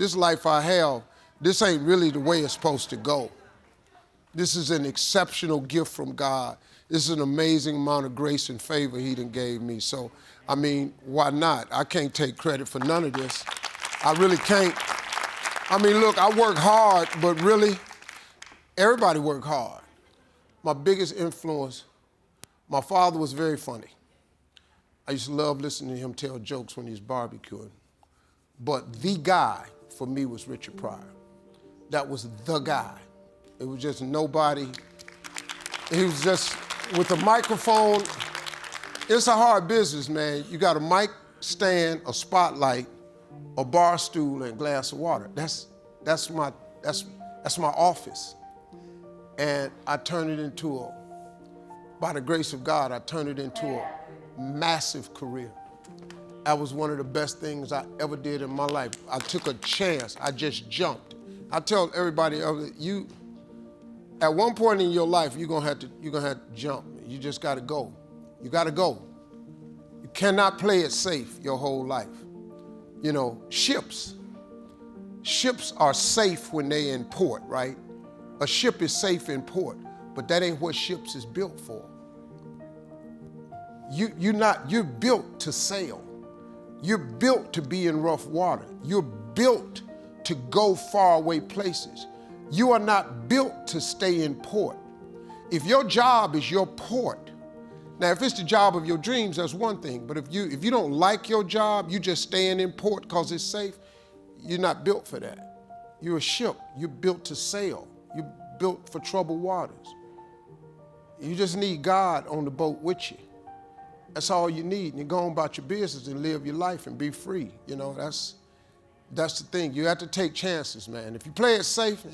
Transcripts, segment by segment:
this life I have, this ain't really the way it's supposed to go. This is an exceptional gift from God. This is an amazing amount of grace and favor he done gave me. So, I mean, why not? I can't take credit for none of this. I really can't. I mean, look, I work hard, but really, everybody work hard. My biggest influence, my father was very funny. I used to love listening to him tell jokes when he was barbecuing. But the guy, for me, was Richard Pryor. That was the guy. It was just nobody. He was just, with a microphone, it's a hard business, man. You got a mic stand, a spotlight, a bar stool, and a glass of water. That's my office. And I turned it into by the grace of God, I turned it into a massive career. That was one of the best things I ever did in my life. I took a chance, I just jumped. I tell everybody, at one point in your life, you're gonna have to jump. You just gotta go. You gotta go. You cannot play it safe your whole life. You know, ships are safe when they're in port, right? A ship is safe in port, but that ain't what ships is built for. You're built to sail. You're built to be in rough water. You're built to go far away places. You are not built to stay in port. If your job is your port, now if it's the job of your dreams, that's one thing, but if you don't like your job, you just staying in port because it's safe, you're not built for that. You're a ship. You're built to sail. You're built for troubled waters. You just need God on the boat with you. That's all you need. And you go on about your business and live your life and be free. You know, that's the thing. You have to take chances, man. If you play it safe,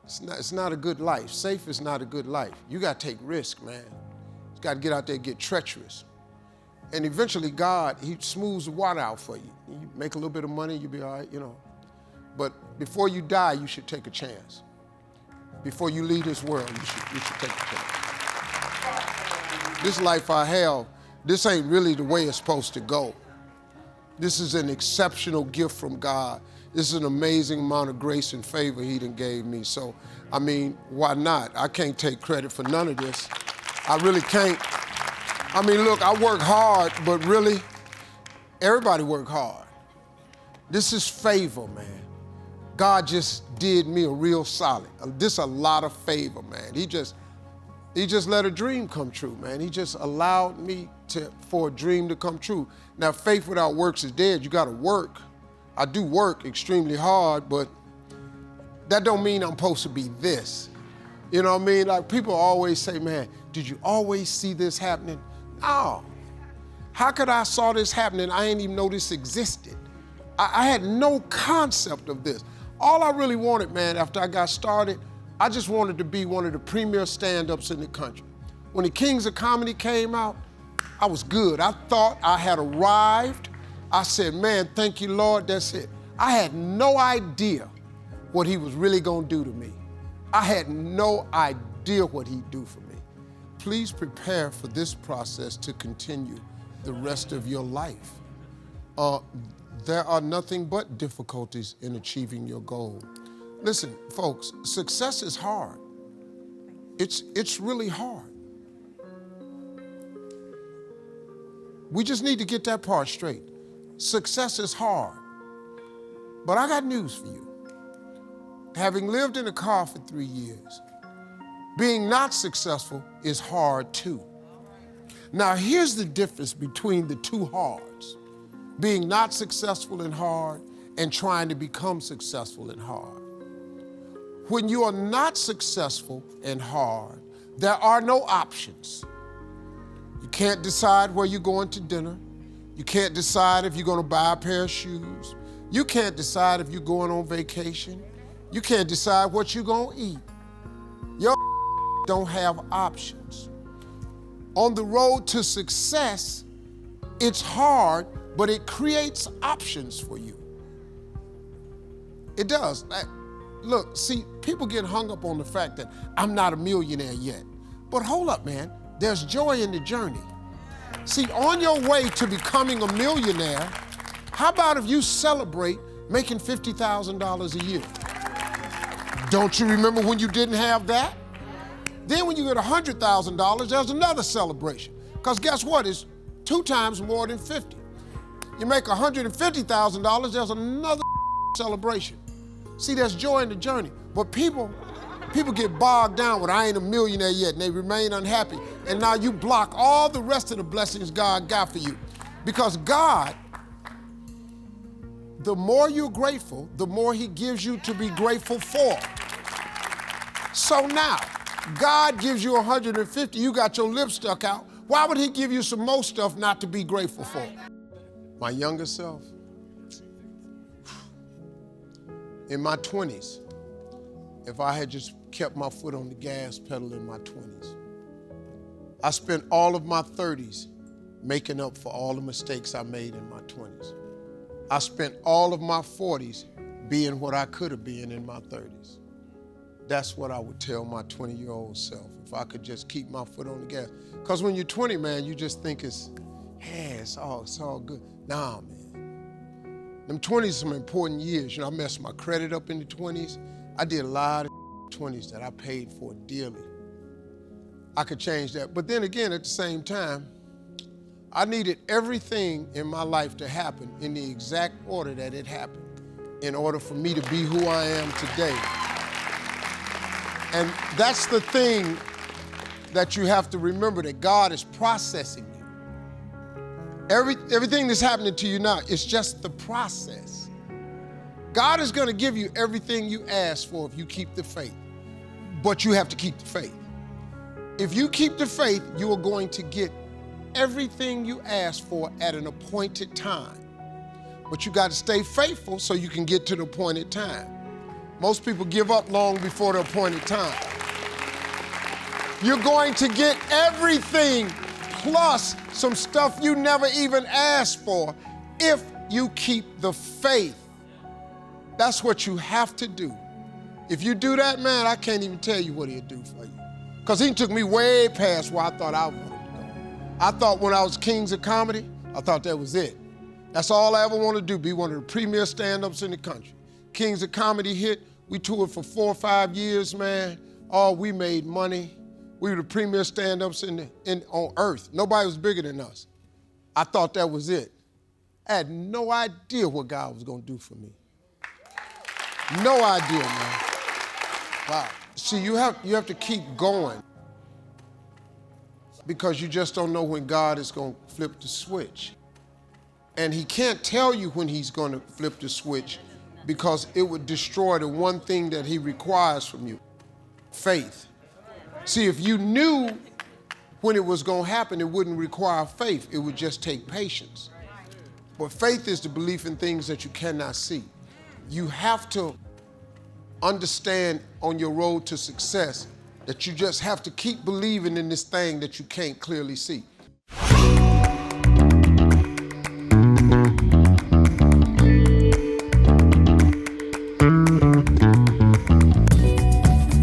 it's not a good life. Safe is not a good life. You got to take risk, man. You got to get out there and get treacherous. And eventually God, he smooths the water out for you. You make a little bit of money, you'll be all right, you know. But before you die, you should take a chance. Before you leave this world, you should take a chance. This life I have, this ain't really the way it's supposed to go. This is an exceptional gift from God. This is an amazing amount of grace and favor he done gave me. So, I mean, why not? I can't take credit for none of this. I really can't. I mean, look, I work hard, but really, everybody work hard. This is favor, man. God just did me a real solid. This is a lot of favor, man. He just let a dream come true, man. He just allowed me for a dream to come true. Now, faith without works is dead. You gotta work. I do work extremely hard, but that don't mean I'm supposed to be this. You know what I mean? Like, people always say, man, did you always see this happening? No. How could I saw this happening? I didn't even know this existed. I had no concept of this. All I really wanted, man, after I got started, I just wanted to be one of the premier stand-ups in the country. When the Kings of Comedy came out, I was good. I thought I had arrived. I said, man, thank you, Lord, that's it. I had no idea what he was really gonna do to me. I had no idea what he'd do for me. Please prepare for this process to continue the rest of your life. There are nothing but difficulties in achieving your goal. Listen, folks, success is hard. It's really hard. We just need to get that part straight. Success is hard. But I got news for you. Having lived in a car for 3 years, being not successful is hard too. Now here's the difference between the two hards. Being not successful and hard, and trying to become successful and hard. When you are not successful and hard, there are no options. You can't decide where you're going to dinner. You can't decide if you're gonna buy a pair of shoes. You can't decide if you're going on vacation. You can't decide what you're gonna eat. Your don't have options. On the road to success, it's hard, but it creates options for you. It does. Look, see, people get hung up on the fact that I'm not a millionaire yet. But hold up, man. There's joy in the journey. See, on your way to becoming a millionaire, how about if you celebrate making $50,000 a year. Don't you remember when you didn't have that? Then when you get $100,000, there's another celebration. Because guess what? It's 2 times more than 50. You make $150,000, there's another celebration. See, there's joy in the journey. But people get bogged down with, I ain't a millionaire yet, and they remain unhappy. And now you block all the rest of the blessings God got for you. Because God, the more you're grateful, the more he gives you to be grateful for. So now, God gives you 150, you got your lips stuck out. Why would he give you some more stuff not to be grateful for? My younger self, in my 20s, if I had just kept my foot on the gas pedal in my 20s, I spent all of my 30s making up for all the mistakes I made in my 20s. I spent all of my 40s being what I could have been in my 30s. That's what I would tell my 20-year-old self, if I could just keep my foot on the gas. Because when you're 20, man, you just think it's all good. Nah, man. Them 20s are some important years. You know, I messed my credit up in the 20s. I did a lot of 20s that I paid for dearly. I could change that. But then again, at the same time, I needed everything in my life to happen in the exact order that it happened in order for me to be who I am today. And that's the thing that you have to remember, that God is processing you. Everything that's happening to you now, it's just the process. God is going to give you everything you ask for if you keep the faith. But you have to keep the faith. If you keep the faith, you are going to get everything you ask for at an appointed time. But you got to stay faithful so you can get to the appointed time. Most people give up long before the appointed time. You're going to get everything plus some stuff you never even asked for if you keep the faith. That's what you have to do. If you do that, man, I can't even tell you what he'll do for you. Because he took me way past where I thought I wanted to go. I thought when I was Kings of Comedy, I thought that was it. That's all I ever wanted to do, be one of the premier stand-ups in the country. Kings of Comedy hit, we toured for 4 or 5 years, man. Oh, we made money. We were the premier stand-ups on earth. Nobody was bigger than us. I thought that was it. I had no idea what God was gonna do for me. No idea, man. Wow. See, you have to keep going because you just don't know when God is gonna flip the switch. And he can't tell you when he's gonna flip the switch because it would destroy the one thing that he requires from you, faith. See, if you knew when it was gonna happen, it wouldn't require faith, it would just take patience. But faith is the belief in things that you cannot see. You have to understand on your road to success that you just have to keep believing in this thing that you can't clearly see.